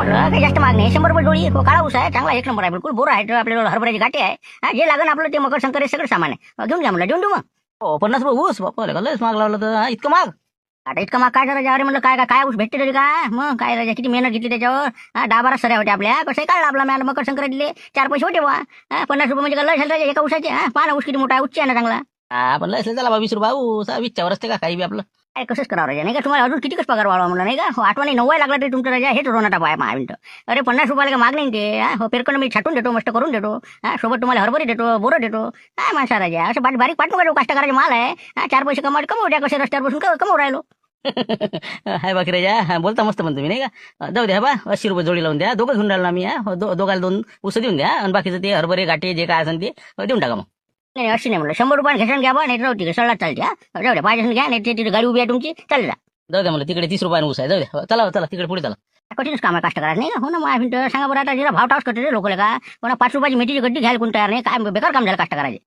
म्हटलं काही जास्त मागणी आहे, 100 रुपये जोडी. हो, काळा ऊस आहे, चांगला एक नंबर आहे, बिलकुल बोर आहे, आपल्याला हरभऱ्याची गाठी आहे. जे लागेल आपलं ते मकर संक्रांत सगळं सामान आहे. घेऊन घ्या म्हणलं, देऊन देऊ मग. हो 50 रुपये ऊस बापा लयच महाग लावलं तर इतकं महाग. आता इतकं मग काय करायचं? अरे म्हणलं काय काय काय ऊस भेटते तरी काय मग काय राजा, किती मेहनत घेतली त्याच्यावर. 10-12 सऱ्या होत्या आपल्या, कसं काढला आपला मिळाला मकर संक्रांतीले 4 पैसे होते बा. 50 रुपये म्हणजे काय झालं एका ऊसाचे. पाना ऊस किती मोठा आहे, उच्च आहे ना चांगला. पण लयच चला 20 रुपये ऊस विचार असते का काही बी आपलं. काय कसंच करावं राजा, नाही का? तुम्हाला अजून किती पगार वाढवा म्हणलं, नाही का? हो, 8 आणि 9 लागला तरी तुमचं राजा हेच रोनाटा पाय मिनिटं. अरे 50 रुपयाला काय माग नाही ते. हो, पेरकण मी छाटून देतो, मस्त करून देतो. सोबत तुम्हाला हरभरी देतो, बोरं देतो. काय माणसा राजा, असं बारीक पाठवू का? काष्ट करायचे माल आहे. 4 पैसे कमवू द्या, कसे रस्त्यावर बसून कमवू राहिलो. हाय बाकी राजा बोलता मस्त म्हणतो मी, नाही का? जाऊ द्या बा 80 रुपये जोडी लावून द्या, दोघं घेऊन राहिलो आम्ही. दोघाला 2 ऊस देऊन द्या आणि बाकीचं ते हरभरे गाठी जे काय असेल ते देऊन टाका मग. नाही अशी नाही म्हणलं, 100 रुपये घेऊन घ्या बा, नाही राहू तिकडे सळा चालते. जाऊ द्या, पाहिजे घ्या, नाही तिथे गाडी उभी आहे तुमची, चालू द्या. जाऊ द्या मला तिकडे 30 रुपयाने ऊस आहे, जाऊ द्या. चला तिकडे पुढे चला. कठीणच काम आहे काष्ट करायचं, नाही का? हो ना, मग सांगा बरं, आता जरा भाव टास करते रे लोकले का. कोणा 5 रुपयाची मेथीची गड्डी घ्यायला कोण तयार नाही, काय बेकार काम झालं काष्ट करायचे.